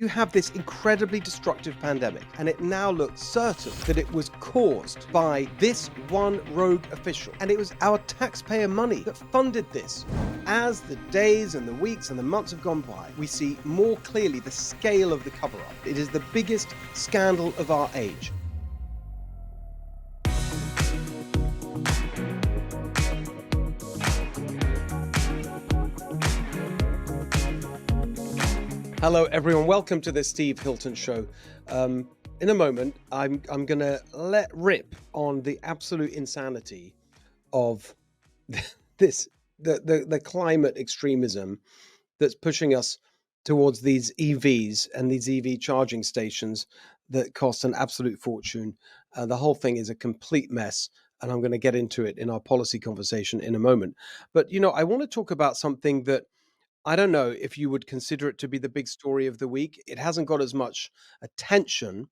You have this incredibly destructive pandemic, and it now looks certain that it was caused by this one rogue official. And it was our taxpayer money that funded this. As the days and the weeks and the months have gone by, we see more clearly the scale of the cover-up. It is the biggest scandal of our age. Hello, everyone. Welcome to the Steve Hilton Show. In a moment, I'm going to let rip on the absolute insanity of the climate extremism that's pushing us towards these EVs and these EV charging stations that cost an absolute fortune. The whole thing is a complete mess, and I'm going to get into it in our policy conversation in a moment. But, I want to talk about something that I don't know if you would consider it to be the big story of the week. It hasn't got as much attention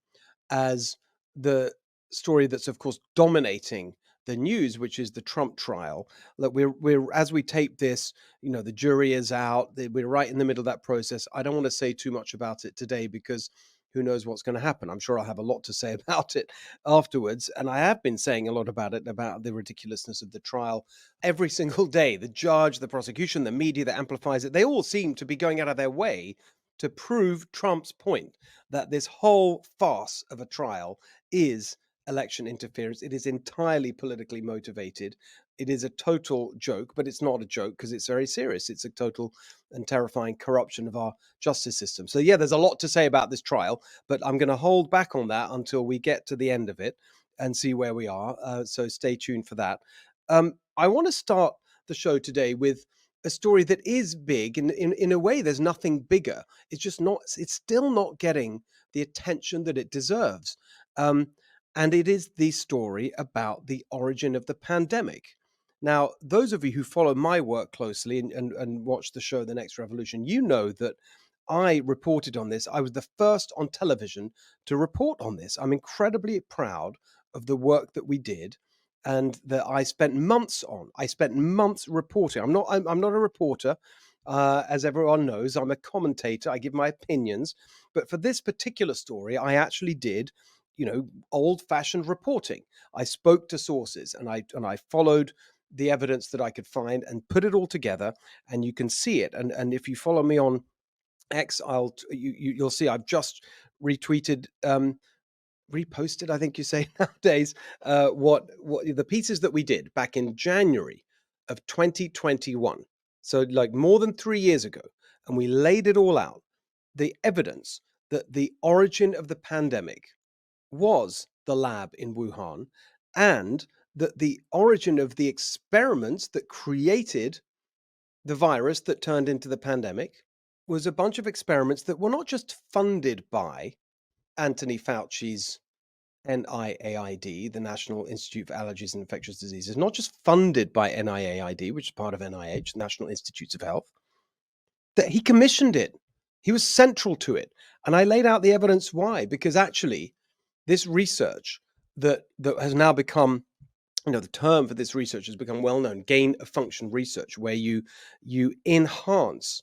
as the story that's, of course, dominating the news, which is the Trump trial. Look, we're as we tape this, the jury is out. We're right in the middle of that process. I don't want to say too much about it today because who knows what's going to happen. I'm sure I'll have a lot to say about it afterwards. And I have been saying a lot about it, about the ridiculousness of the trial every single day. The judge, the prosecution, the media that amplifies it, they all seem to be going out of their way to prove Trump's point that this whole farce of a trial is election interference. It is entirely politically motivated. It is a total joke, but it's not a joke because it's very serious. It's a total and terrifying corruption of our justice system. So yeah, there's a lot to say about this trial, but I'm going to hold back on that until we get to the end of it and see where we are. So stay tuned for that. I want to start the show today with a story that is big. In a way, there's nothing bigger. It's still not getting the attention that it deserves. And it is the story about the origin of the pandemic. Now, those of you who follow my work closely and watch the show The Next Revolution, you know that I reported on this. I was the first on television to report on this. I'm incredibly proud of the work that we did and that I spent months on. I spent months reporting. I'm not a reporter. As everyone knows, I'm a commentator. I give my opinions. But for this particular story, I actually did old-fashioned reporting. I spoke to sources and I followed the evidence that I could find and put it all together, and you can see it. And if you follow me on X, you'll see I've just retweeted, reposted, I think you say nowadays, what the pieces that we did back in January of 2021. So like more than 3 years ago, and we laid it all out. The evidence that the origin of the pandemic was the lab in Wuhan, and that the origin of the experiments that created the virus that turned into the pandemic was a bunch of experiments that were not just funded by Anthony Fauci's NIAID, the National Institute for Allergies and Infectious Diseases, not just funded by NIAID, which is part of NIH, National Institutes of Health, that he commissioned it. He was central to it. And I laid out the evidence why, because actually this research that has now become, the term for this research has become well known, gain of function research, where you enhance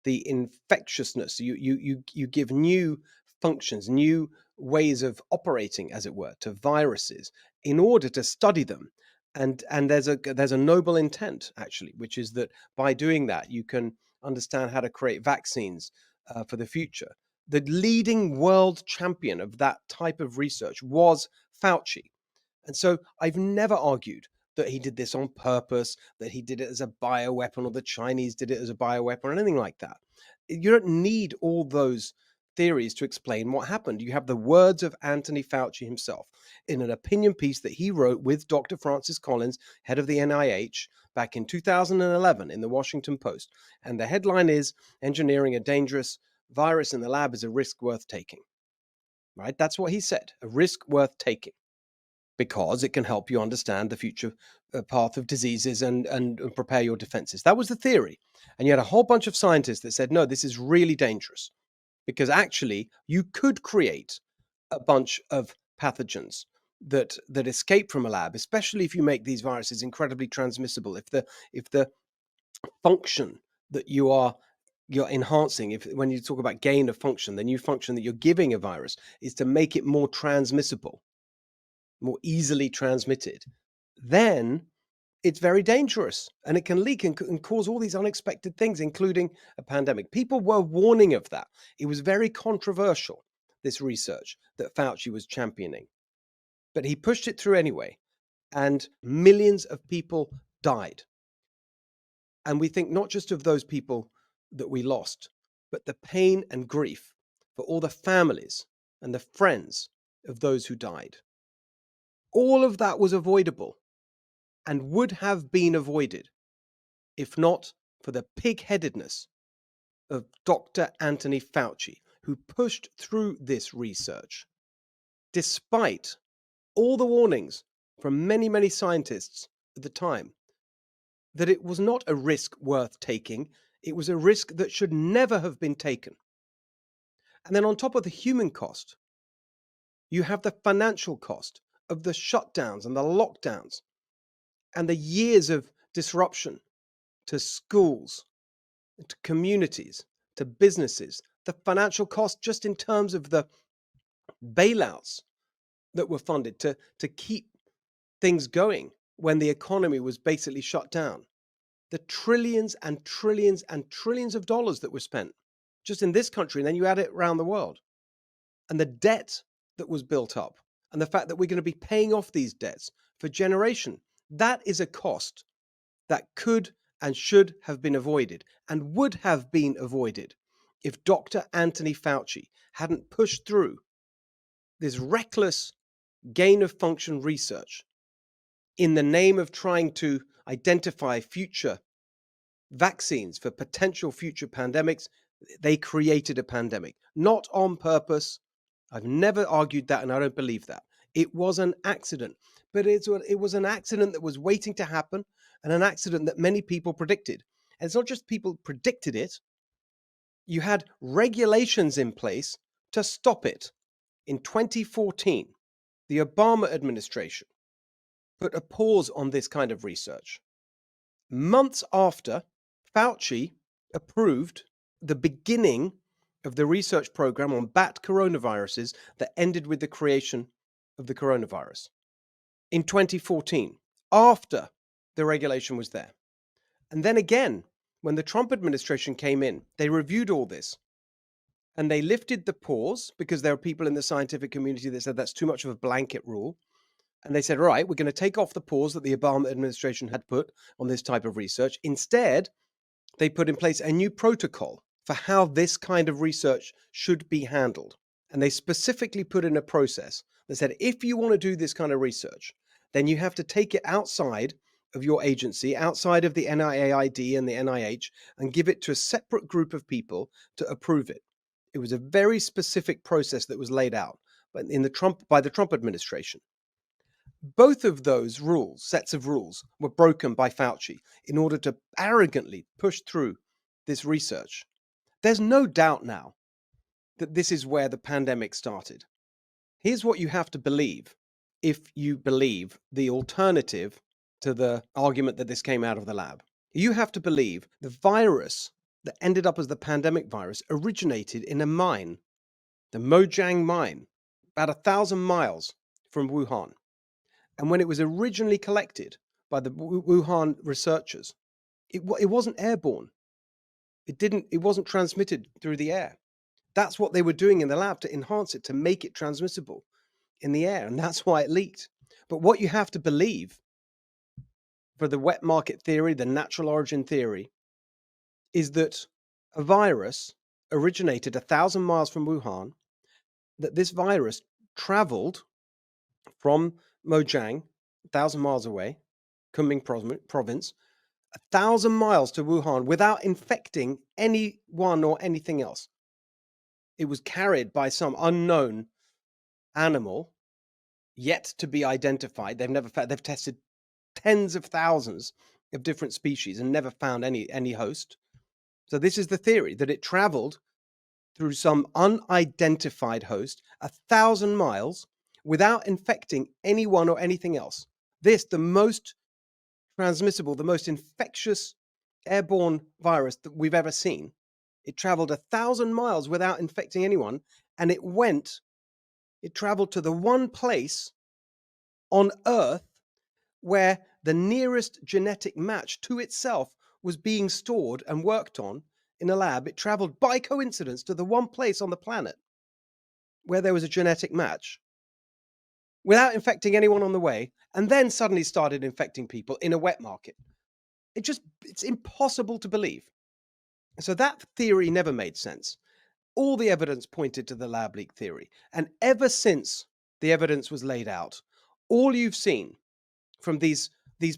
the infectiousness, you give new functions, new ways of operating, as it were, to viruses in order to study them. And there's a noble intent, actually, which is that by doing that, you can understand how to create vaccines for the future. The leading world champion of that type of research was Fauci. And so I've never argued that he did this on purpose, that he did it as a bioweapon, or the Chinese did it as a bioweapon, or anything like that. You don't need all those theories to explain what happened. You have the words of Anthony Fauci himself in an opinion piece that he wrote with Dr. Francis Collins, head of the NIH, back in 2011 in the Washington Post. And the headline is, "Engineering a Dangerous Virus in the Lab is a Risk Worth Taking." Right? That's what he said, a risk worth taking, because it can help you understand the future path of diseases and prepare your defenses. That was the theory. And you had a whole bunch of scientists that said, no, this is really dangerous, because actually you could create a bunch of pathogens that escape from a lab, especially if you make these viruses incredibly transmissible. If the function that you are you're enhancing. If when you talk about gain of function, the new function that you're giving a virus is to make it more transmissible, more easily transmitted, then it's very dangerous and it can leak and cause all these unexpected things, including a pandemic. People were warning of that. It was very controversial, this research that Fauci was championing, but he pushed it through anyway, and millions of people died. And we think not just of those people that we lost, but the pain and grief for all the families and the friends of those who died. All of that was avoidable and would have been avoided if not for the pigheadedness of Dr. Anthony Fauci, who pushed through this research despite all the warnings from many, many scientists at the time that it was not a risk worth taking. It was a risk that should never have been taken. And then on top of the human cost, you have the financial cost of the shutdowns and the lockdowns and the years of disruption to schools, to communities, to businesses, the financial cost just in terms of the bailouts that were funded to keep things going when the economy was basically shut down. The trillions and trillions and trillions of dollars that were spent just in this country, and then you add it around the world. And the debt that was built up, and the fact that we're going to be paying off these debts for generation, that is a cost that could and should have been avoided and would have been avoided if Dr. Anthony Fauci hadn't pushed through this reckless gain of function research in the name of trying to identify future vaccines for potential future pandemics. They created a pandemic, not on purpose. I've never argued that, and I don't believe that. It was an accident, but it was an accident that was waiting to happen, and an accident that many people predicted. And it's not just people predicted it. You had regulations in place to stop it. In 2014, the Obama administration put a pause on this kind of research. Months after, Fauci approved the beginning of the research program on bat coronaviruses that ended with the creation of the coronavirus in 2014, after the regulation was there. And then again, when the Trump administration came in, they reviewed all this and they lifted the pause because there are people in the scientific community that said that's too much of a blanket rule. And they said, all right, we're going to take off the pause that the Obama administration had put on this type of research. Instead, they put in place a new protocol for how this kind of research should be handled. And they specifically put in a process that said, if you want to do this kind of research, then you have to take it outside of your agency, outside of the NIAID and the NIH, and give it to a separate group of people to approve it. It was a very specific process that was laid out by the Trump administration. Both of those sets of rules, were broken by Fauci in order to arrogantly push through this research. There's no doubt now that this is where the pandemic started. Here's what you have to believe if you believe the alternative to the argument that this came out of the lab. You have to believe the virus that ended up as the pandemic virus originated in a mine, the Mojang mine, about 1,000 miles from Wuhan. And when it was originally collected by the Wuhan researchers, it wasn't airborne. It wasn't transmitted through the air. That's what they were doing in the lab to enhance it, to make it transmissible in the air. And that's why it leaked. But what you have to believe for the wet market theory, the natural origin theory, is that a virus originated 1,000 miles from Wuhan, that this virus traveled from Mojang, 1,000 miles away, Kunming province, 1,000 miles to Wuhan without infecting anyone or anything else. It was carried by some unknown animal yet to be identified. They've tested tens of thousands of different species and never found any host. So this is the theory, that it traveled through some unidentified host 1,000 miles without infecting anyone or anything else. This, the most transmissible, the most infectious airborne virus that we've ever seen, It traveled 1,000 miles without infecting anyone. And it traveled to the one place on Earth where the nearest genetic match to itself was being stored and worked on in a lab. It traveled by coincidence to the one place on the planet where there was a genetic match without infecting anyone on the way, and then suddenly started infecting people in a wet market. It's impossible to believe. So that theory never made sense. All the evidence pointed to the lab leak theory. And ever since the evidence was laid out, all you've seen from these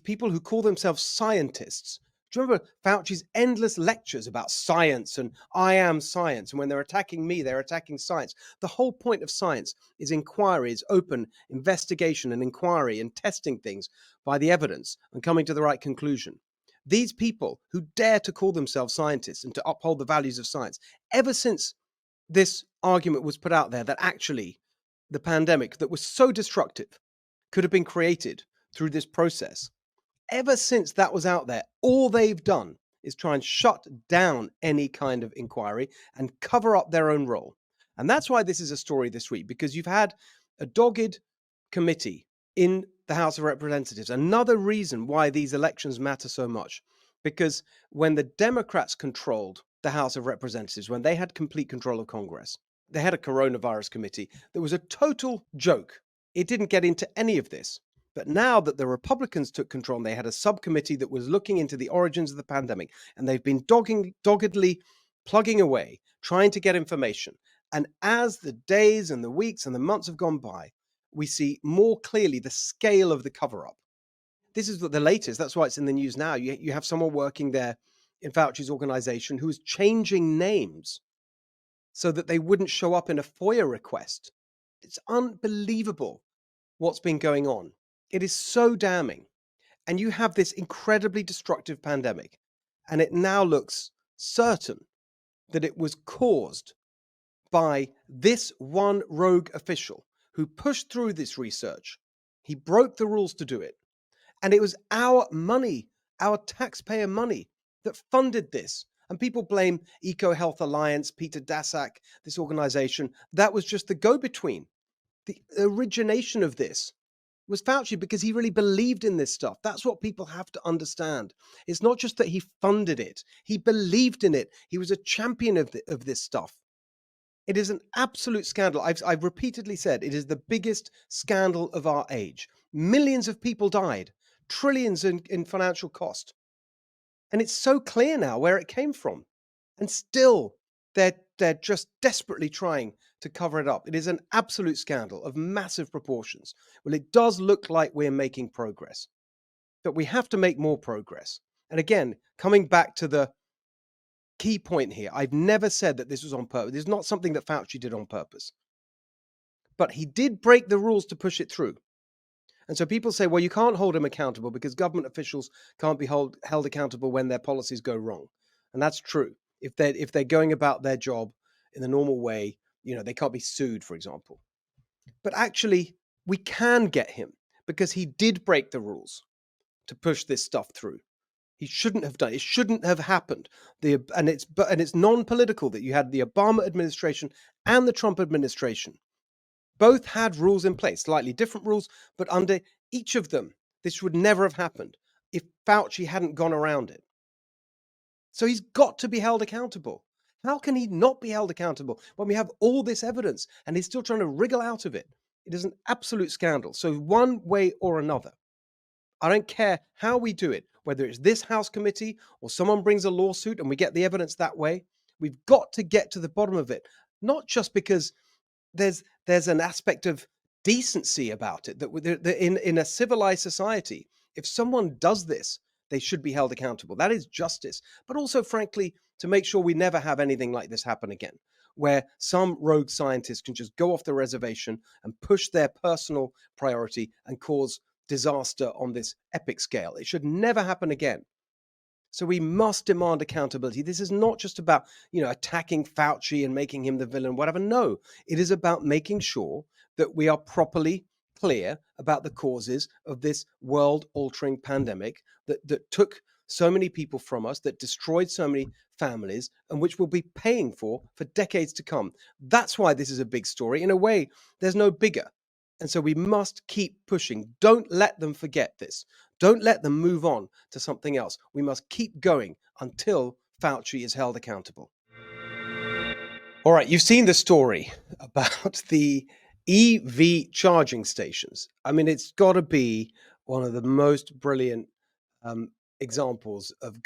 people who call themselves scientists. Do you remember Fauci's endless lectures about science and I am science? And when they're attacking me, they're attacking science. The whole point of science is inquiry, is open investigation and inquiry and testing things by the evidence and coming to the right conclusion. These people who dare to call themselves scientists and to uphold the values of science, ever since this argument was put out there that actually the pandemic that was so destructive could have been created through this process. Ever since that was out there, all they've done is try and shut down any kind of inquiry and cover up their own role. And that's why this is a story this week, because you've had a dogged committee in the House of Representatives. Another reason why these elections matter so much, because when the Democrats controlled the House of Representatives, when they had complete control of Congress, they had a coronavirus committee that was a total joke. It didn't get into any of this. But now that the Republicans took control, and they had a subcommittee that was looking into the origins of the pandemic, and they've been doggedly plugging away, trying to get information. And as the days and the weeks and the months have gone by, we see more clearly the scale of the cover-up. This is the latest. That's why it's in the news now. You have someone working there in Fauci's organization who is changing names so that they wouldn't show up in a FOIA request. It's unbelievable what's been going on. It is so damning. And you have this incredibly destructive pandemic, and it now looks certain that it was caused by this one rogue official who pushed through this research. He broke the rules to do it. And it was our money, our taxpayer money, that funded this. And people blame EcoHealth Alliance, Peter Daszak, this organization. That was just the go-between. The origination of this was Fauci, because he really believed in this stuff. That's what people have to understand. It's not just that he funded it. He believed in it. He was a champion of this stuff. It is an absolute scandal. I've repeatedly said it is the biggest scandal of our age. Millions of people died, trillions in financial cost. And it's so clear now where it came from. And still, they're just desperately trying to cover it up. It is an absolute scandal of massive proportions. Well, it does look like we're making progress, but we have to make more progress. And again, coming back to the key point here, I've never said that this was on purpose. This is not something that Fauci did on purpose. But he did break the rules to push it through. And so people say, well, you can't hold him accountable because government officials can't be held accountable when their policies go wrong. And that's true. If they're going about their job in the normal way, they can't be sued, for example. But actually, we can get him because he did break the rules to push this stuff through. He shouldn't have done it. It shouldn't have happened. And it's non-political that you had the Obama administration and the Trump administration. Both had rules in place, slightly different rules, but under each of them, this would never have happened if Fauci hadn't gone around it. So he's got to be held accountable. How can he not be held accountable when we have all this evidence and he's still trying to wriggle out of it? It is an absolute scandal. So one way or another, I don't care how we do it, whether it's this House committee or someone brings a lawsuit and we get the evidence that way, we've got to get to the bottom of it. Not just because there's an aspect of decency about it, that in a civilized society, if someone does this, they should be held accountable. That is justice. But also, frankly, to make sure we never have anything like this happen again, where some rogue scientist can just go off the reservation and push their personal priority and cause disaster on this epic scale. It should never happen again. So we must demand accountability. This is not just about, attacking Fauci and making him the villain, whatever. No, it is about making sure that we are properly clear about the causes of this world-altering pandemic that took so many people from us, that destroyed so many families, and which we'll be paying for decades to come. That's why this is a big story. In a way, there's no bigger. And so we must keep pushing. Don't let them forget this. Don't let them move on to something else. We must keep going until Fauci is held accountable. All right, you've seen the story about the EV charging stations. I mean, it's got to be one of the most brilliant examples of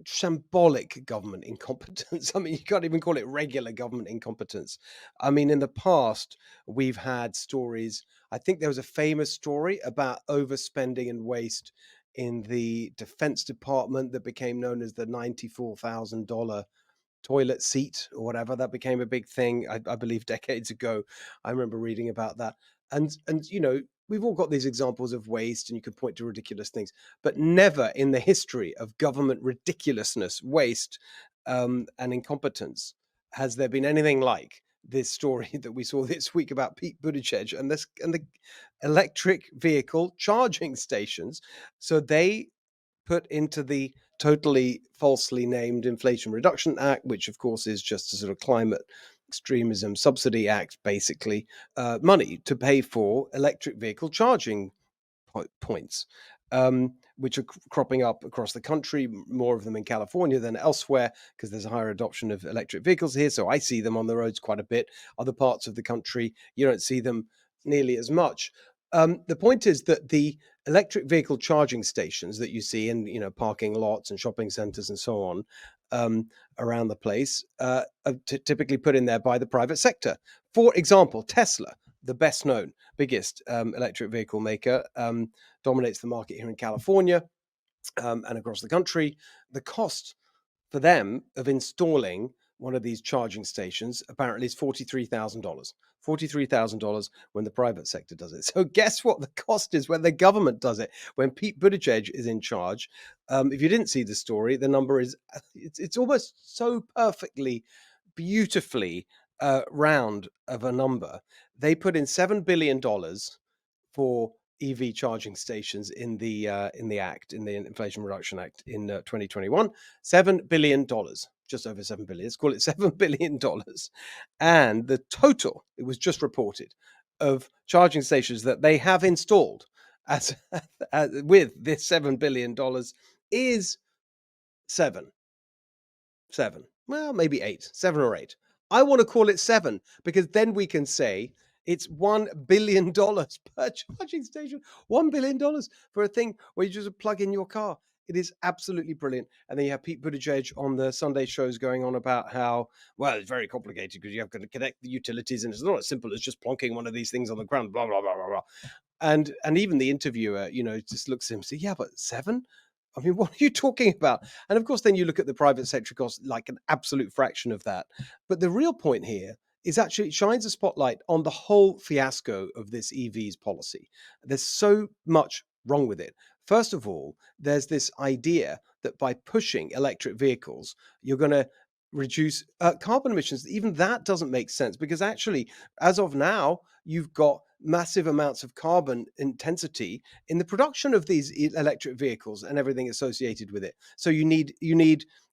shambolic government incompetence. I mean, you can't even call it regular government incompetence. I mean, in the past, we've had stories. I think there was a famous story about overspending and waste in the Defense Department that became known as the $94,000 toilet seat or whatever. That became a big thing, I believe, decades ago. I remember reading about that. And we've all got these examples of waste, and you can point to ridiculous things, but never in the history of government ridiculousness, waste, and incompetence has there been anything like this story that we saw this week about Pete Buttigieg and the electric vehicle charging stations. So they put into the totally falsely named Inflation Reduction Act, which of course is just a sort of climate extremism subsidy act, basically, money to pay for electric vehicle charging points, which are cropping up across the country, more of them in California than elsewhere, because there's a higher adoption of electric vehicles here. So I see them on the roads quite a bit. Other parts of the country, you don't see them nearly as much. The point is that the electric vehicle charging stations that you see in parking lots and shopping centers and so on around the place are typically put in there by the private sector. For example, Tesla, the best known, biggest electric vehicle maker, dominates the market here in California and across the country. The cost for them of installing one of these charging stations apparently is $43,000. $43,000 when the private sector does it. So guess what the cost is when the government does it? When Pete Buttigieg is in charge. If you didn't see the story, the number is it's almost so perfectly, beautifully round of a number. They put in $7 billion for EV charging stations in the act, in the Inflation Reduction Act in 2021. $7 billion, just over 7 billion. Let's call it $7 billion, and the total, it was just reported, of charging stations that they have installed as with this $7 billion is seven. Well, maybe 8, 7 or 8. I want to call it 7 because then we can say it's $1 billion per charging station. $1 billion for a thing where you just plug in your car. It is absolutely brilliant. And then you have Pete Buttigieg on the Sunday shows going on about how, well, it's very complicated because you have to connect the utilities, and it's not as simple as just plonking one of these things on the ground, blah, blah, blah, blah, blah. And even the interviewer, just looks at him and says, yeah, but 7? I mean, what are you talking about? And of course, then you look at the private sector cost, like an absolute fraction of that. But the real point here is actually it shines a spotlight on the whole fiasco of this EVs policy. There's so much wrong with it. First of all, there's this idea that by pushing electric vehicles, you're going to reduce carbon emissions. Even that doesn't make sense because actually, as of now, you've got massive amounts of carbon intensity in the production of these electric vehicles and everything associated with it. So you need.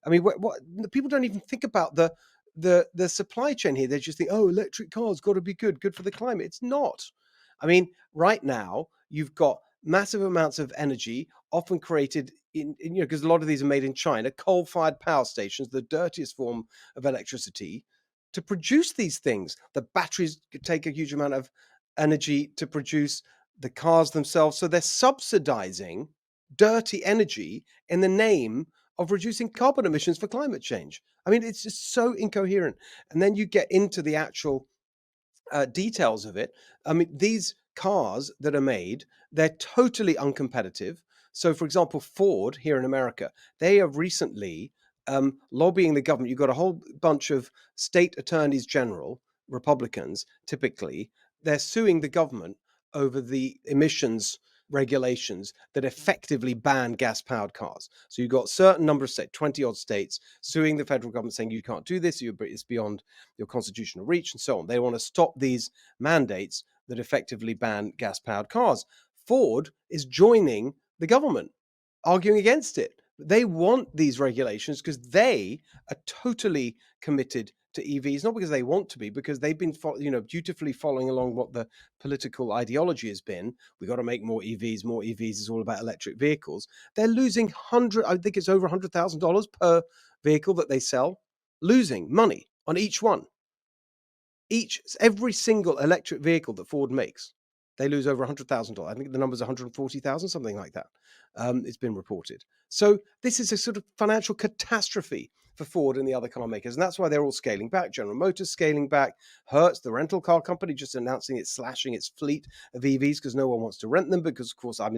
I mean, what people don't even think about the supply chain here. They just think, oh, electric cars got to be good for the climate. It's not. I mean, right now you've got massive amounts of energy, often created in because a lot of these are made in China, coal-fired power stations, the dirtiest form of electricity, to produce these things. The batteries take a huge amount of energy to produce the cars themselves. So they're subsidizing dirty energy in the name of reducing carbon emissions for climate change. I mean, it's just so incoherent. And then you get into the actual details of it. I mean, these cars that are made, they're totally uncompetitive. So, for example, Ford here in America, they have recently lobbying the government. You've got a whole bunch of state attorneys general, Republicans typically, they're suing the government over the emissions regulations that effectively ban gas-powered cars. So you've got a certain number of states, 20 odd states, suing the federal government saying you can't do this, it's beyond your constitutional reach and so on. They want to stop these mandates that effectively ban gas-powered cars. Ford is joining the government arguing against it. They want these regulations because they are totally committed to EVs, not because they want to be, because they've been, dutifully following along what the political ideology has been. We got to make more EVs. More EVs is all about electric vehicles. They're losing I think it's over $100,000 per vehicle that they sell, losing money on each one. Every single electric vehicle that Ford makes, they lose over $100,000. I think the number's 140,000, something like that. It's been reported. So this is a sort of financial catastrophe for Ford and the other car makers, and that's why they're all scaling back. General Motors scaling back. Hertz, the rental car company, just announcing it's slashing its fleet of EVs because no one wants to rent them. Because of course, I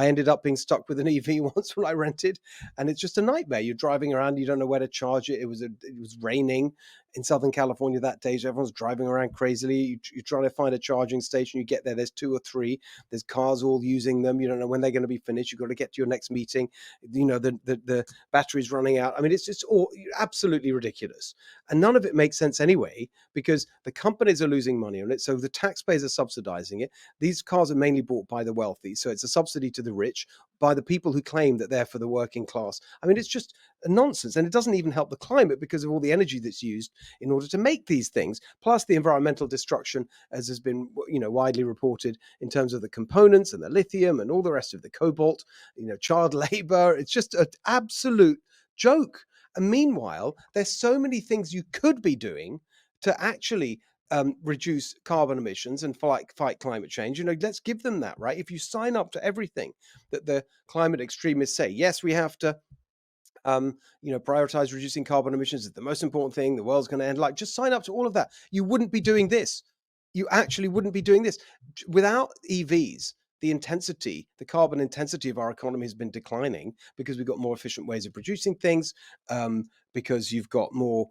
ended up being stuck with an EV once when I rented, and it's just a nightmare. You're driving around, you don't know where to charge it. It was raining in Southern California that day, so everyone's driving around crazily. You're trying to find a charging station. You get there's 2 or 3. There's cars all using them. You don't know when they're going to be finished. You've got to get to your next meeting. The battery's running out. I mean, it's just all absolutely ridiculous, and none of it makes sense anyway because the companies are losing money on it, so the taxpayers are subsidizing it. These cars are mainly bought by the wealthy, so it's a subsidy to the rich by the people who claim that they're for the working class. I mean, it's just nonsense, and it doesn't even help the climate because of all the energy that's used in order to make these things, plus the environmental destruction, as has been widely reported in terms of the components and the lithium and all the rest of the cobalt, child labor. It's just an absolute joke. And meanwhile, there's so many things you could be doing to actually reduce carbon emissions and fight climate change. Let's give them that, right? If you sign up to everything that the climate extremists say, yes, we have to prioritize reducing carbon emissions is the most important thing. The world's going to end. Like, just sign up to all of that. You wouldn't be doing this. You actually wouldn't be doing this without EVs. The carbon intensity of our economy has been declining because we've got more efficient ways of producing things, because you've got more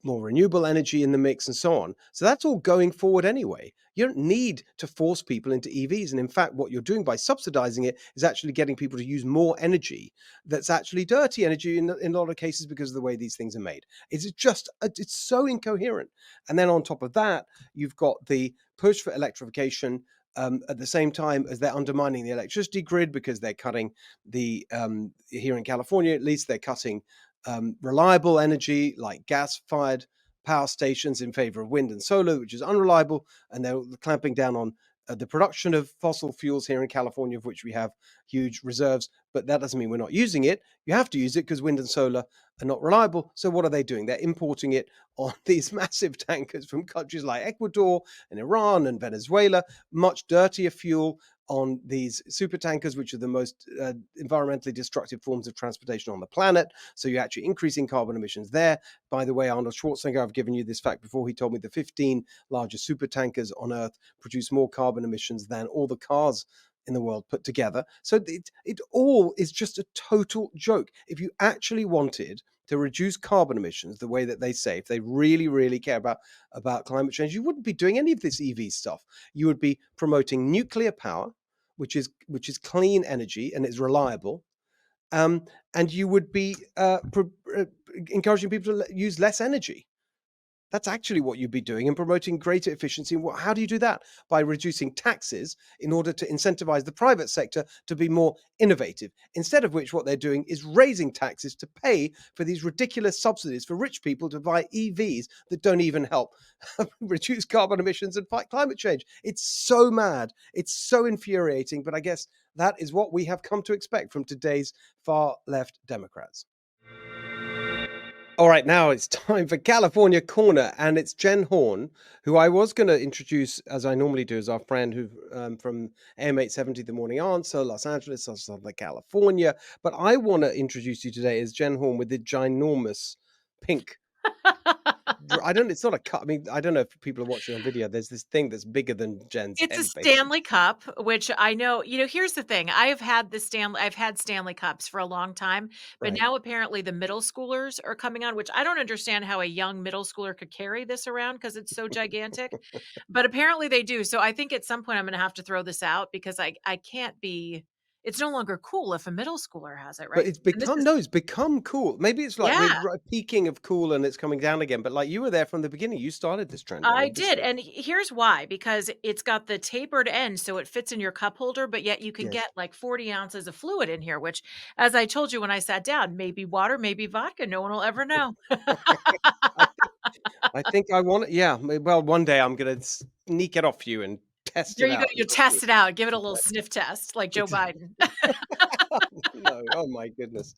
renewable energy in the mix and so on. So that's all going forward anyway. You don't need to force people into EVs. And in fact, what you're doing by subsidizing it is actually getting people to use more energy that's actually dirty energy in a lot of cases because of the way these things are made. It's so incoherent. And then on top of that, you've got the push for electrification at the same time as they're undermining the electricity grid because they're cutting here in California, at least, they're cutting reliable energy like gas-fired power stations in favor of wind and solar, which is unreliable, and they're clamping down on the production of fossil fuels here in California, of which we have huge reserves, but that doesn't mean we're not using it. You have to use it because wind and solar are not reliable. So what are they doing? They're importing it on these massive tankers from countries like Ecuador and Iran and Venezuela, much dirtier fuel on these super tankers, which are the most environmentally destructive forms of transportation on the planet. So you're actually increasing carbon emissions there. By the way, Arnold Schwarzenegger, I've given you this fact before. He told me the 15 largest super tankers on Earth produce more carbon emissions than all the cars in the world put together. So it all is just a total joke. If you actually wanted to reduce carbon emissions the way that they say, if they really, really care about climate change, you wouldn't be doing any of this EV stuff. You would be promoting nuclear power, which is clean energy and is reliable, and you would be encouraging people to use less energy. That's actually what you'd be doing and promoting greater efficiency. How do you do that? By reducing taxes in order to incentivize the private sector to be more innovative. Instead of which, what they're doing is raising taxes to pay for these ridiculous subsidies for rich people to buy EVs that don't even help reduce carbon emissions and fight climate change. It's so mad. It's so infuriating. But I guess that is what we have come to expect from today's far left Democrats. All right, now it's time for California Corner, and it's Jen Horn, who I was going to introduce, as I normally do, as our friend who from AM870 The Morning Answer, Los Angeles, Southern California. But I want to introduce you today as Jen Horn with the ginormous pink. It's not a cup. I mean, I don't know if people are watching on video. There's this thing that's bigger than Jen's It's head, a Stanley Cup, which I know, here's the thing. I've had Stanley Cups for a long time, but right? now apparently the middle schoolers are coming on, which I don't understand how a young middle schooler could carry this around because it's so gigantic, but apparently they do. So I think at some point I'm going to have to throw this out because I can't be It's no longer cool if a middle schooler has it, But right? it's And this become is no, it's become cool. Maybe it's like yeah. we're peaking of cool and it's coming down again, but, like, you were there from the beginning. You started this trend. I I mean, this did, is and here's why, because it's got the tapered end so it fits in your cup holder, but yet you can yes. get like 40 ounces of fluid in here, which, as I told you when I sat down, maybe water, maybe vodka, no one will ever know. I think I think I want it. Yeah, well, one day I'm gonna sneak it off you and test There it you go, out and you you'll see. test it out, give it a little Exactly. sniff test like Joe Exactly. Biden. No, oh my goodness.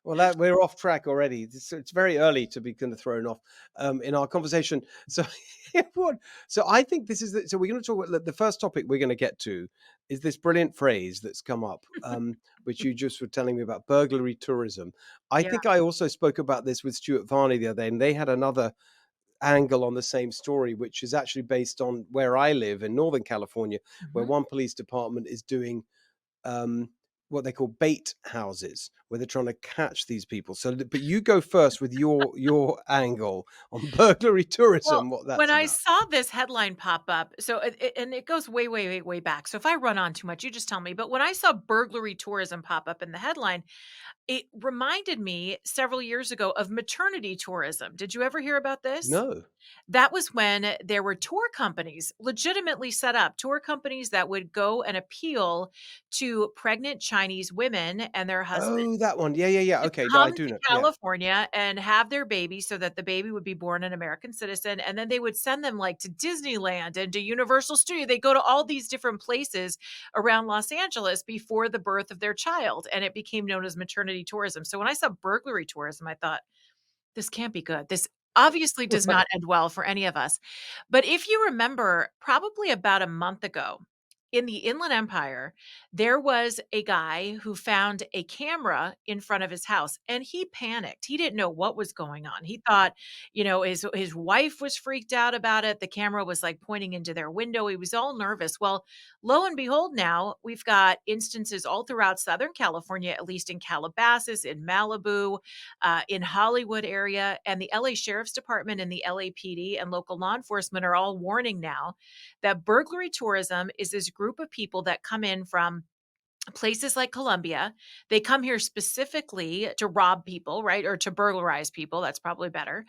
Well, that we're off track already. It's very early to be kind of thrown off in our conversation. So, what? So I think this is so we're going to talk about the first topic we're going to get to is this brilliant phrase that's come up, which you just were telling me about burglary tourism. I Yeah, think I also spoke about this with Stuart Varney the other day, and they had another angle on the same story, which is actually based on where I live in Northern California, where mhm. one police department is doing um, what they call bait houses, where they're trying to catch these people. So, but you go first with your angle on burglary Well, tourism, what when that's I about. saw this headline pop up, so and it goes way, way, way, way back. So if I run on too much, you just tell me. But when I saw burglary tourism pop up in the headline, it reminded me several years ago of maternity tourism. Did you ever hear about this? No. That was when there were tour companies legitimately set up, tour companies that would go and appeal to pregnant Chinese women and their husbands Oh, that one. Yeah, yeah, yeah. to Okay, no, I come do to know. Yeah. California and have their baby so that the baby would be born an American citizen, and then they would send them, like, to Disneyland and to Universal Studio. They go to all these different places around Los Angeles before the birth of their child, and it became known as maternity tourism. So when I saw burglary tourism, I thought, "This can't be good. This obviously does Right. not end well for any of us." But if you remember, probably about a month ago, in the Inland Empire, there was a guy who found a camera in front of his house, and he panicked. He didn't know what was going on. He thought, his wife was freaked out about it. The camera was, like, pointing into their window. He was all nervous. Well, lo and behold, now we've got instances all throughout Southern California, at least in Calabasas, in Malibu, in Hollywood area, and the LA Sheriff's Department and the LAPD and local law enforcement are all warning now that burglary tourism is this group of people that come in from places like Colombia. They come here specifically to rob people, right? Or to burglarize people. That's probably better.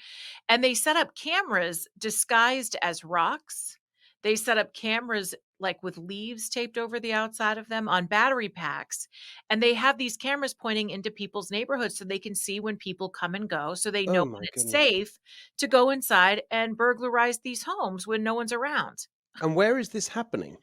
And they set up cameras disguised as rocks. They set up cameras like with leaves taped over the outside of them on battery packs. And they have these cameras pointing into people's neighborhoods so they can see when people come and go. So they know Oh when my it's goodness. safe to go inside and burglarize these homes when no one's around. And where is this happening?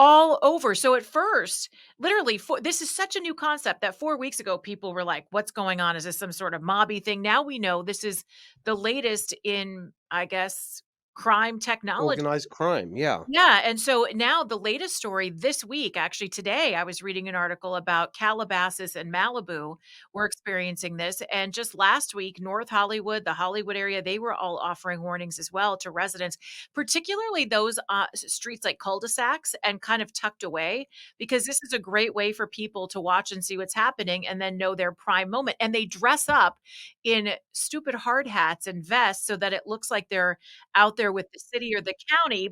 All over. So at first, literally, this is such a new concept that 4 weeks ago, people were like, "What's going on? Is this some sort of mobby thing?" Now we know this is the latest in, I guess, crime technology. Organized crime. Yeah. Yeah, and so now the latest story this week, actually today, I was reading an article about Calabasas and Malibu were experiencing this, and just last week, North Hollywood, the Hollywood area, they were all offering warnings as well to residents, particularly those streets like cul-de-sacs and kind of tucked away, because this is a great way for people to watch and see what's happening and then know their prime moment. And they dress up in stupid hard hats and vests so that it looks like they're out there with the city or the county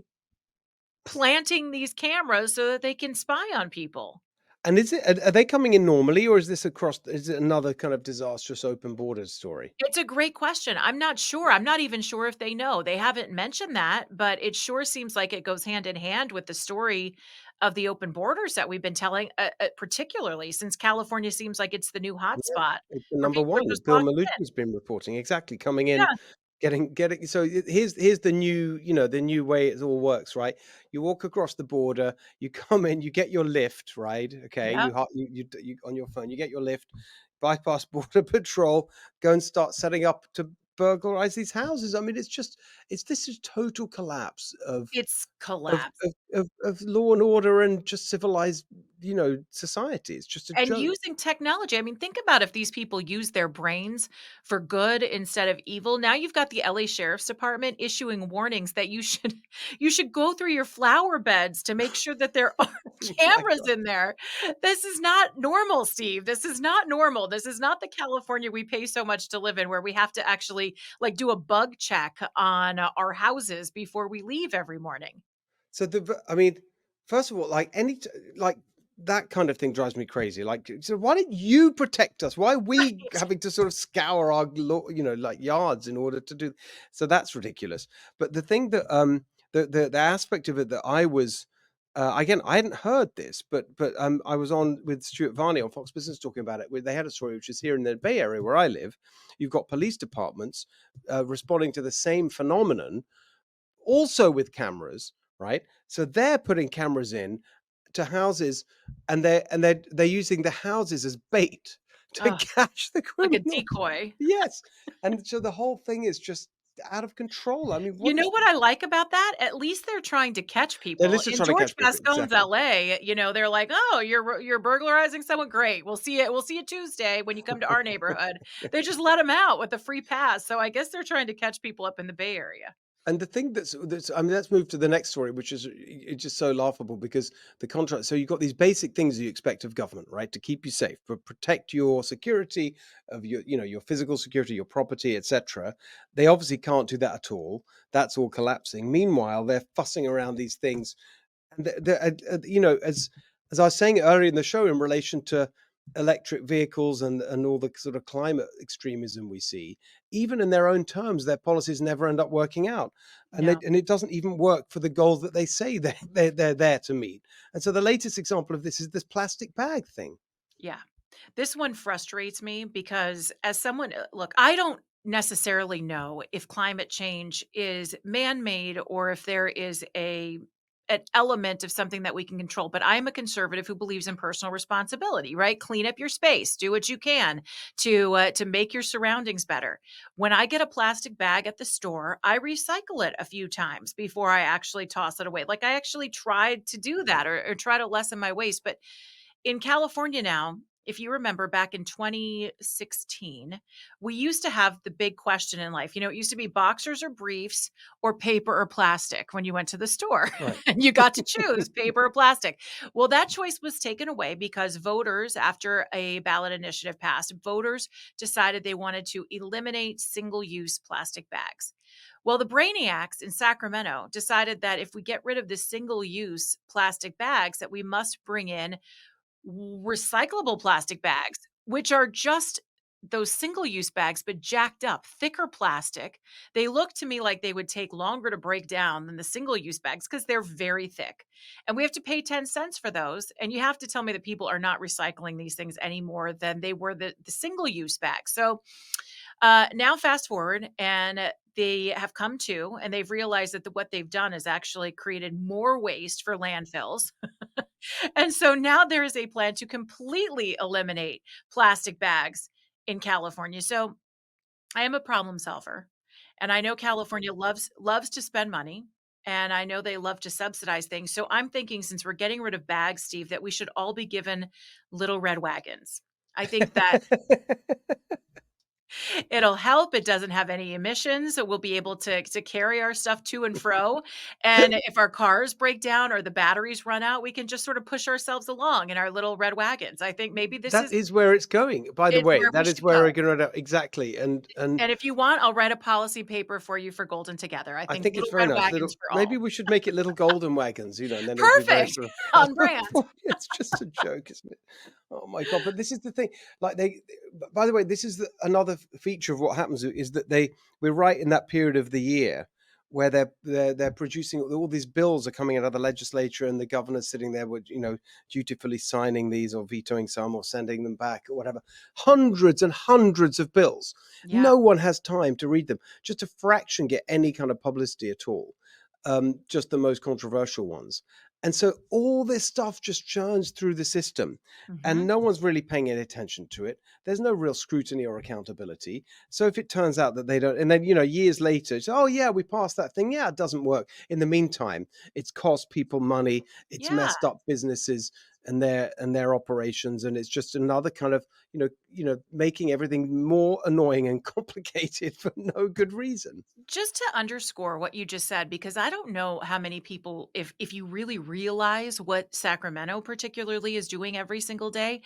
planting these cameras so that they can spy on people. And is it are they coming in normally, or is this across? Is it another kind of disastrous open borders story? It's a great question. I'm not sure. I'm not even sure if they know. They haven't mentioned that, but it sure seems like it goes hand in hand with the story of the open borders that we've been telling, particularly since California seems like it's the new Yeah, hotspot it's the for number people to one just that Bill walk Malusi's been reporting. Exactly, coming in, yeah, getting so here's the new, the new way it all works, right? You walk across the border, you come in, you get your lift, right? Okay, yeah. you on your phone, you get your lift, bypass border patrol, go and start setting up to burglarize these houses. I mean, it's this is total collapse It's of collapsed. of law and order and just civilized, society. It's just a And joke. using technology. I mean, think about if these people use their brains for good instead of evil. Now you've got the LA Sheriff's Department issuing warnings that you should you should go through your flower beds to make sure that there are My cameras God. in there. This is not normal, Steve. This is not normal. This is not the California we pay so much to live in where we have to actually like do a bug check on our houses before we leave every morning. So I mean, first of all, like that kind of thing drives me crazy. Like, so why don't you protect us? Why are we Right. having to sort of scour our, like yards in order to do? So that's ridiculous. But the thing that, the aspect of it that I was, again, I hadn't heard this, but I was on with Stuart Varney on Fox Business talking about it. Where they had a story which is here in the Bay Area where I live. You've got police departments responding to the same phenomenon, also with cameras, right? So they're putting cameras in to houses, and they're using the houses as bait to Ugh, catch the like a criminals. decoy. Yes, and so the whole thing is just out of control. I mean, You what know is what I like about that? At least they're trying to catch they're people. literally In trying to George catch people, Gascon's exactly. LA, they're like, "Oh, you're burglarizing someone? Great. We'll see you Tuesday when you come to our neighborhood." They just let them out with a free pass. So I guess they're trying to catch people up in the Bay Area. And the thing that's I mean, let's move to the next story, which is it's just so laughable because the contract. So you've got these basic things you expect of government, right, to keep you safe, but protect your security of your physical security, your property, etc. They obviously can't do that at all. That's all collapsing. Meanwhile, they're fussing around these things, and as I was saying earlier in the show in relation to electric vehicles and all the sort of climate extremism we see, even in their own terms, their policies never end up working out, No. and it doesn't even work for the goals that they say they're there to meet. And so the latest example of this is this plastic bag thing. Yeah. This one frustrates me because as someone look, I don't necessarily know if climate change is man-made or if there is an element of something that we can control, but I'm a conservative who believes in personal responsibility, right? Clean up your space, do what you can to make your surroundings better. When I get a plastic bag at the store, I recycle it a few times before I actually toss it away. Like I actually tried to do that or try to lessen my waste, but in California now, if you remember back in 2016, we used to have the big question in life. It used to be boxers or briefs or paper or plastic when you went to the store. Right. And you got to choose paper or plastic. Well, that choice was taken away because voters, after a ballot initiative passed, voters decided they wanted to eliminate single use plastic bags. Well, the brainiacs in Sacramento decided that if we get rid of the single use plastic bags, that we must bring in recyclable plastic bags, which are just those single-use bags, but jacked up, thicker plastic. They look to me like they would take longer to break down than the single-use bags because they're very thick. And we have to pay 10 cents for those. And you have to tell me that people are not recycling these things any more than they were the single-use bags. So now fast forward, and they have come to, and they've realized that what they've done is actually created more waste for landfills. And so now there is a plan to completely eliminate plastic bags in California. So I am a problem solver, and I know California loves to spend money, and I know they love to subsidize things. So I'm thinking since we're getting rid of bags, Steve, that we should all be given little red wagons. I think that it'll help. It doesn't have any emissions, so we'll be able to carry our stuff to and fro, and if our cars break down or the batteries run out, we can just sort of push ourselves along in our little red wagons. I think maybe this That is is where it's going. By the it's way, where we that is should where go, we're going to exactly. And and if you want, I'll write a policy paper for you for Golden Together. I I think think it's little very red nice. wagons Little, for maybe all. we should make it little golden wagons, and then it'll be very Perfect. sort of On brand. colorful. It's just a joke, isn't it? Oh my god! But this is the thing. Like by the way, this is another feature of what happens is that we're right in that period of the year where they're producing all these bills are coming out of the legislature, and the governor's sitting there with dutifully signing these or vetoing some or sending them back or whatever. Hundreds and hundreds of bills. Yeah. No one has time to read them. Just a fraction get any kind of publicity at all. Just the most controversial ones. And so all this stuff just churns through the system, and Mhm. no one's really paying any attention to it. There's no real scrutiny or accountability. So if it turns out that they don't, and then years later, it's, oh yeah, we passed that thing. Yeah, it doesn't work. In the meantime, it's cost people money. It's Yeah. messed up businesses and their operations, and it's just another kind of making everything more annoying and complicated for no good reason. Just to underscore what you just said, because I don't know how many people, if you really realize what Sacramento particularly is doing every single day.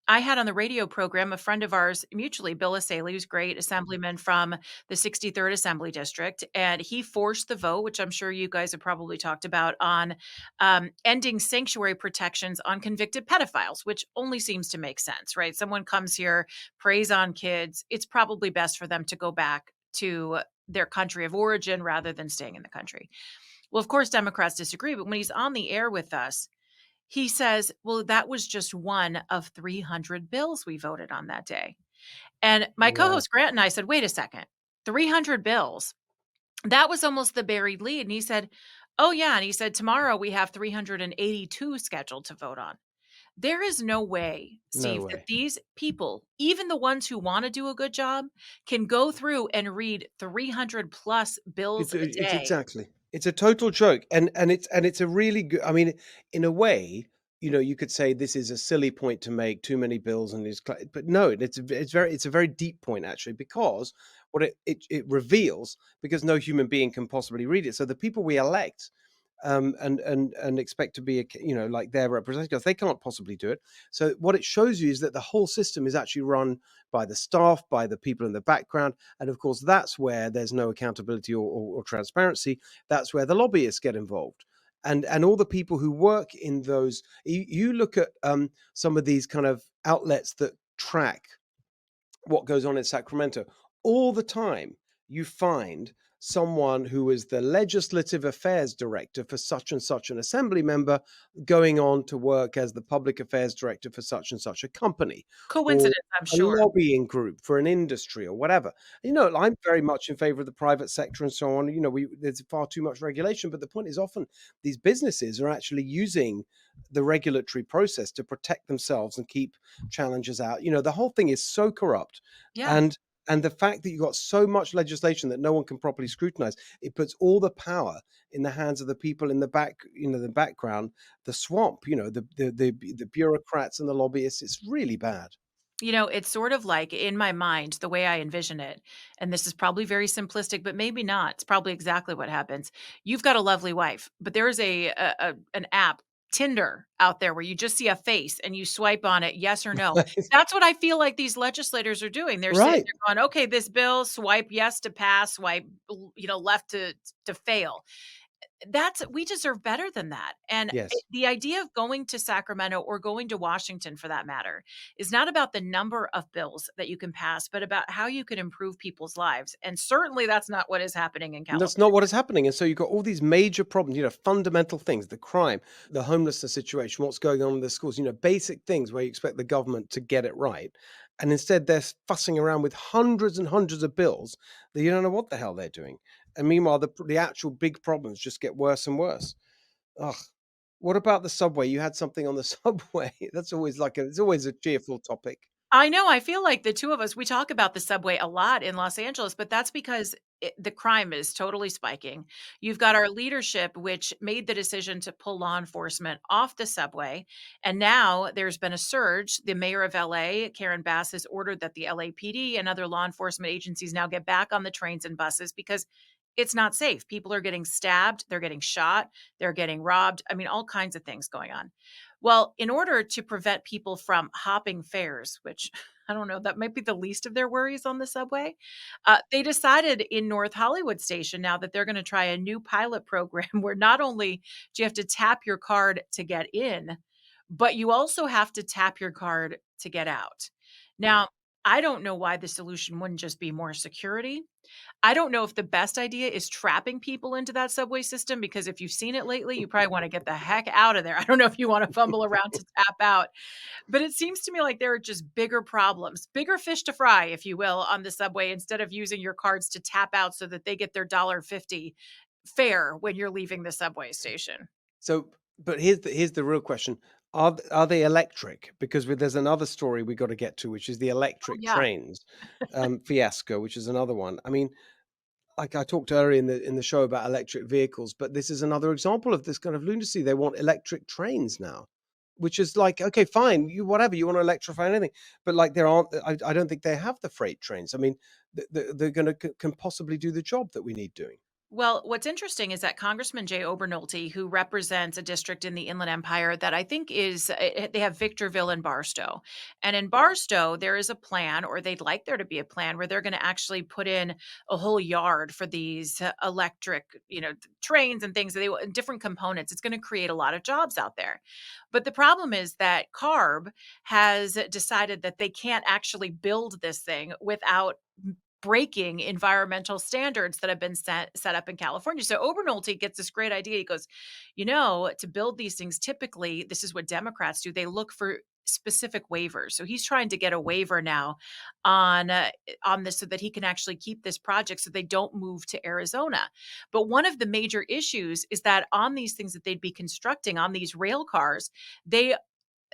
I had on the radio program a friend of ours mutually, Bill Asaley, who's great assemblyman from the 63rd Assembly District, and he forced the vote, which I'm sure you guys have probably talked about, on ending sanctuary protections on convicted pedophiles, which only seems to make sense, right? Someone comes here, preys on kids. It's probably best for them to go back to their country of origin rather than staying in the country. Well, of course, Democrats disagree, but when he's on the air with us, he says, "Well, that was just one of 300 bills we voted on that day." And my Wow. co-host Grant and I said, "Wait a second, 300 bills? That was almost the buried lead." And he said, "Oh, yeah." And he said, "Tomorrow we have 382 scheduled to vote on." There is no way, No Steve, that way. these people, even the ones who want to do a good job, can go through and read 300 plus bills a It's day. exactly. It's a total joke, and it's a really good. I mean, in a way, you could say this is a silly point to make. Too many bills, and but no, it's a very deep point actually, because what it reveals, because no human being can possibly read it. So the people we elect, and expect to be, like their representatives, they can't possibly do it. So what it shows you is that the whole system is actually run by the staff, by the people in the background. And of course, that's where there's no accountability or transparency. That's where the lobbyists get involved. And all the people who work in those, you look at some of these kind of outlets that track what goes on in Sacramento. All the time, you find someone who is the legislative affairs director for such and such an assembly member going on to work as the public affairs director for such and such a company, or Coincidence, I'm a sure. lobbying group for an industry or whatever. I'm very much in favor of the private sector and so on. There's far too much regulation, but the point is often these businesses are actually using the regulatory process to protect themselves and keep challenges out. The whole thing is so corrupt, Yeah. and the fact that you've got so much legislation that no one can properly scrutinize, it puts all the power in the hands of the people in the the background, the swamp, the bureaucrats and the lobbyists. It's really bad. It's sort of like in my mind, the way I envision it, and this is probably very simplistic, but maybe not. It's probably exactly what happens. You've got a lovely wife, but there is an app, Tinder, out there where you just see a face and you swipe on it, yes or no. That's what I feel like these legislators are doing. They're sitting Right. there going, "Okay, this bill, swipe yes to pass, swipe left to fail." That's we deserve better than that, and Yes. the idea of going to Sacramento or going to Washington for that matter is not about the number of bills that you can pass, but about how you can improve people's lives, and certainly that's not what is happening in And that's California. not what is happening. And so you've got all these major problems, fundamental things, the crime, the homelessness situation, what's going on in the schools, basic things where you expect the government to get it right. And instead they're fussing around with hundreds and hundreds of bills that you don't know what the hell they're doing. And meanwhile, the actual big problems just get worse and worse. Ugh. What about the subway? You had something on the subway. That's always it's always a cheerful topic. I know, I feel like the 2 of us, we talk about the subway a lot in Los Angeles, but that's because the crime is totally spiking. You've got our leadership, which made the decision to pull law enforcement off the subway, and now there's been a surge. The mayor of LA, Karen Bass, has ordered that the LAPD and other law enforcement agencies now get back on the trains and buses because it's not safe. People are getting stabbed, they're getting shot, they're getting robbed. I mean, all kinds of things going on. Well, in order to prevent people from hopping fares, which I don't know, that might be the least of their worries on the subway, they decided in North Hollywood Station now that they're going to try a new pilot program where not only do you have to tap your card to get in, but you also have to tap your card to get out. Now, I don't know why the solution wouldn't just be more security. I don't know if the best idea is trapping people into that subway system because if you've seen it lately, you probably wanna get the heck out of there. I don't know if you wanna fumble around to tap out, but it seems to me like there are just bigger problems, bigger fish to fry, if you will, on the subway instead of using your cards to tap out so that they get their $1.50 fare when you're leaving the subway station. So, but here's the real question: are they electric? Because there's another story we got to get to, which is the Oh, electric yeah. trains fiasco, which is another one. I mean, like I talked earlier in the show about electric vehicles, but this is another example of this kind of lunacy. They want electric trains now, which is like, okay, fine, you whatever you want to electrify anything, but like there aren't. I don't think they have the freight trains. I mean, they're going to can possibly do the job that we need doing. Well, what's interesting is that Congressman Jay Obernolte, who represents a district in the Inland Empire that I think is, they have Victorville and Barstow. And in Barstow, there is a plan, or they'd like there to be a plan, where they're going to actually put in a whole yard for these electric, trains and things, different components. It's going to create a lot of jobs out there. But the problem is that CARB has decided that they can't actually build this thing without breaking environmental standards that have been set up in California. So Obernolte gets this great idea. He goes, to build these things, typically, this is what Democrats do. They look for specific waivers. So he's trying to get a waiver now on on this so that he can actually keep this project so they don't move to Arizona. But one of the major issues is that on these things that they'd be constructing on these rail cars, they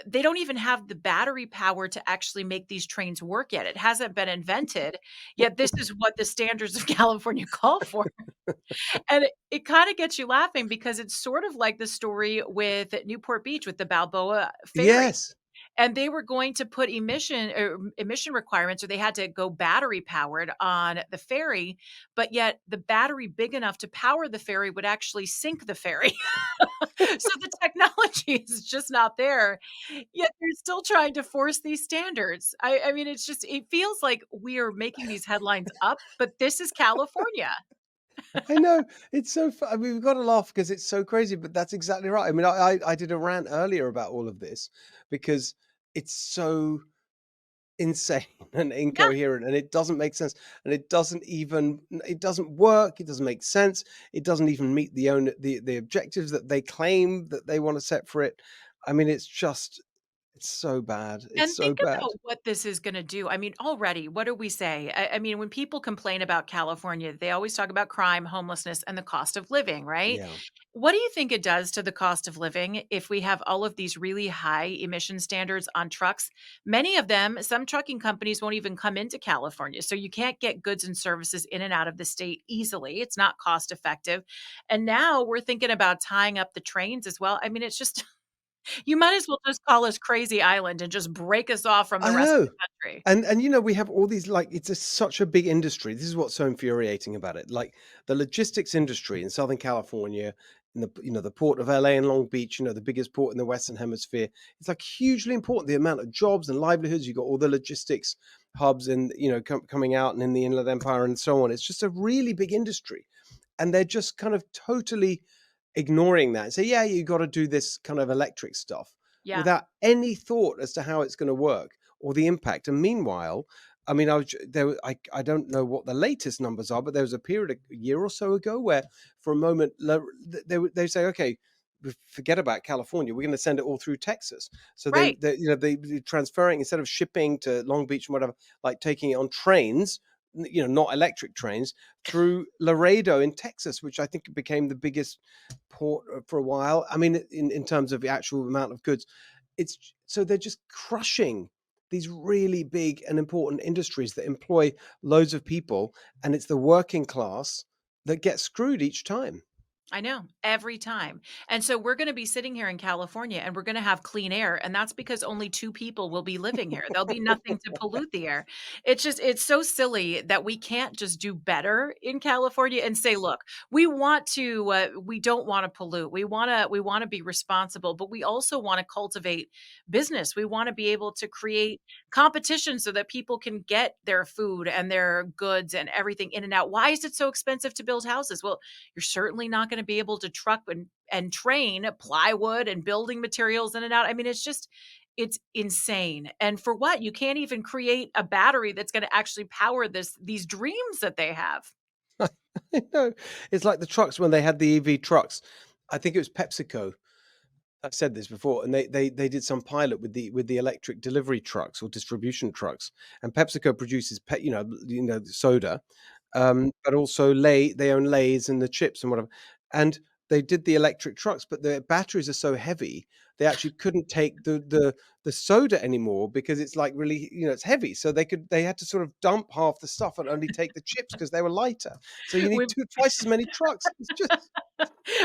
they don't even have the battery power to actually make these trains work yet. It hasn't been invented, yet this is what the standards of California call for. And it kinda gets you laughing because it's sort of like the story with Newport Beach with the Balboa Ferry. Yes. And they were going to put emission requirements, or they had to go battery powered on the ferry, but yet the battery big enough to power the ferry would actually sink the ferry. So the technology is just not there, yet they're still trying to force these standards. I mean, it feels like we are making these headlines up, but this is California. I know. It's so I mean, we've got to laugh because it's so crazy, but that's exactly right. I mean, I did a rant earlier about all of this because it's so insane and Yeah, incoherent, and it doesn't make sense, and it doesn't work, it doesn't make sense, it doesn't even meet the objectives that they claim that they want to set for it. I mean, it's so bad. It's and so think bad. about what this is gonna do. I mean, already, what do we say? I mean, when people complain about California, they always talk about crime, homelessness, and the cost of living, right? Yeah. What do you think it does to the cost of living if we have all of these really high emission standards on trucks? Many of them, some trucking companies won't even come into California. So you can't get goods and services in and out of the state easily. It's not cost effective. And now we're thinking about tying up the trains as well. I mean, it's just, you might as well just call us Crazy Island and just break us off from the I rest of know. the country. And we have all these like such a big industry. This is what's so infuriating about it. Like the logistics industry in Southern California, in the port of LA and Long Beach, the biggest port in the Western Hemisphere. It's like hugely important. The amount of jobs and livelihoods. You got all the logistics hubs and coming out and in the Inland Empire and so on. It's just a really big industry, and they're just kind of totally ignoring that and say, yeah, you got to do this kind of electric stuff Yeah, without any thought as to how it's going to work or the impact. And meanwhile, I mean, I don't know what the latest numbers are, but there was a period a year or so ago where, for a moment, they say, okay, forget about California. We're going to send it all through Texas. So right. they transferring instead of shipping to Long Beach and whatever, like taking it on trains, not electric trains, through Laredo in Texas, which I think became the biggest port for a while. I mean, in terms of the actual amount of goods, it's so they're just crushing these really big and important industries that employ loads of people, and it's the working class that gets screwed each time. I know, every time. And so we're gonna be sitting here in California and we're gonna have clean air, and that's because only 2 people will be living here. There'll be nothing to pollute the air. It's so silly that we can't just do better in California and say, "Look, we don't wanna pollute. We wanna be responsible, but we also wanna cultivate business. We wanna be able to create competition so that people can get their food and their goods and everything in and out." Why is it so expensive to build houses? Well, you're certainly not going to be able to truck and train plywood and building materials in and out. I mean, it's insane. And for what? You can't even create a battery that's going to actually power these dreams that they have. I know. It's like the trucks when they had the EV trucks. I think it was PepsiCo. I've said this before, and they did some pilot with the electric delivery trucks or distribution trucks. And PepsiCo produces soda, but also they own Lay's and the chips and whatever. And they did the electric trucks, but the batteries are so heavy they actually couldn't take the soda anymore because it's like really, it's heavy. So they had to sort of dump half the stuff and only take the chips because they were lighter. So you need We twice as many trucks. It's just,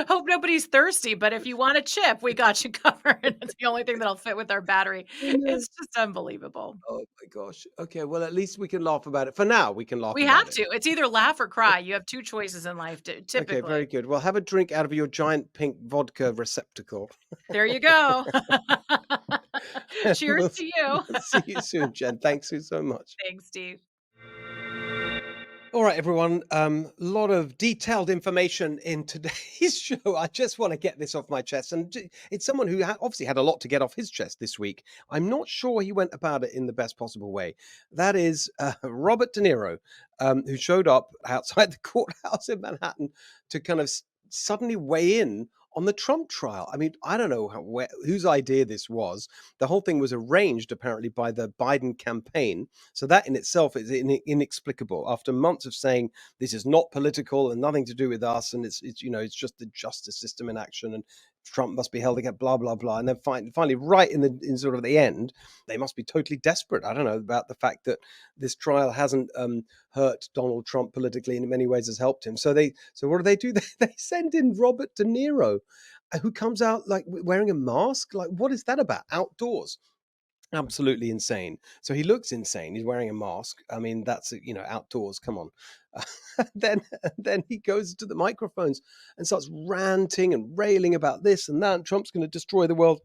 hope nobody's thirsty, but if you want a chip, we got you covered. It's the only thing that'll fit with our battery. I know. It's just unbelievable. Oh my gosh. Okay, well at least we can laugh about it. For now, we can laugh We about have it. to. It's either laugh or cry. You have 2 choices in life Okay, very typically. good. Well, have a drink out of your giant pink vodka receptacle. There you go. And Cheers to you. we'll see you soon, Jen. Thanks so much. Thanks, Steve. All right, everyone. A lot of detailed information in today's show. I just want to get this off my chest. And it's someone who obviously had a lot to get off his chest this week. I'm not sure he went about it in the best possible way. That is Robert De Niro, who showed up outside the courthouse in Manhattan to kind of suddenly weigh in on the Trump trial. I mean, I don't know whose idea this was. The whole thing was arranged apparently by the Biden campaign. So that in itself is inexplicable. After months of saying this is not political and nothing to do with us, and it's just the justice system in action, and Trump must be held against, blah blah blah, and then finally, right in sort of the end, they must be totally desperate. I don't know about the fact that this trial hasn't hurt Donald Trump politically, and in many ways has helped him. So what do? They send in Robert De Niro, who comes out like wearing a mask. Like, what is that about? Outdoors. Absolutely insane. So he looks insane. He's wearing a mask. I mean, that's outdoors. Come on. Then he goes to the microphones and starts ranting and railing about this and that. And Trump's going to destroy the world,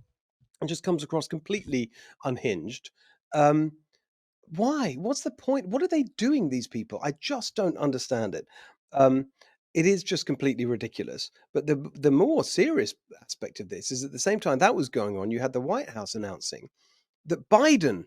and just comes across completely unhinged. Um, why? What's the point? What are they doing, these people? I just don't understand it. Um, it is just completely ridiculous. But the more serious aspect of this is at the same time that was going on, you had the White House announcing that Biden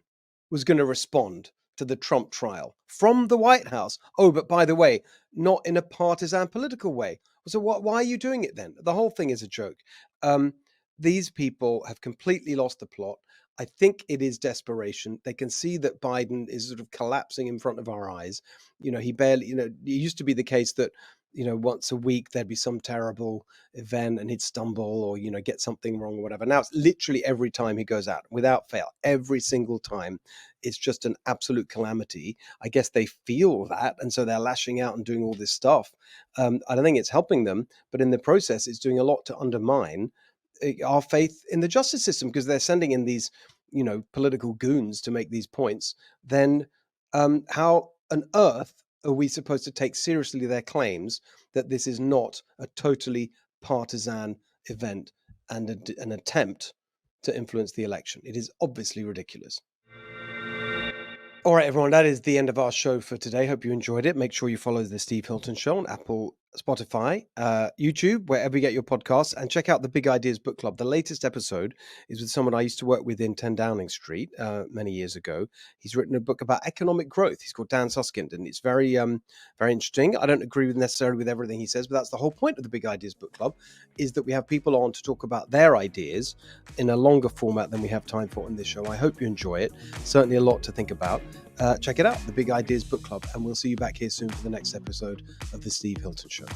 was going to respond to the Trump trial from the White House. Oh, but by the way, not in a partisan political way. So why are you doing it then? The whole thing is a joke. Um, these people have completely lost the plot. I think it is desperation. They can see that Biden is sort of collapsing in front of our eyes. He barely, it used to be the case that, once a week there'd be some terrible event and he'd stumble or, get something wrong or whatever. Now it's literally every time he goes out without fail, every single time. It's just an absolute calamity. I guess they feel that. And so they're lashing out and doing all this stuff. I don't think it's helping them, but in the process, it's doing a lot to undermine our faith in the justice system, because they're sending in these, political goons to make these points. Then how on earth are we supposed to take seriously their claims that this is not a totally partisan event and an attempt to influence the election? It is obviously ridiculous. All right, everyone, that is the end of our show for today. Hope you enjoyed it. Make sure you follow The Steve Hilton Show on Apple, Spotify, YouTube, wherever you get your podcasts, and check out the Big Ideas Book Club. The latest episode is with someone I used to work with in 10 Downing Street many years ago. He's written a book about economic growth. He's called Dan Suskind, and it's very, very interesting. I don't agree necessarily with everything he says, but that's the whole point of the Big Ideas Book Club, is that we have people on to talk about their ideas in a longer format than we have time for on this show. I hope you enjoy it. Certainly a lot to think about. Check it out, the Big Ideas Book Club, and we'll see you back here soon for the next episode of The Steve Hilton Show.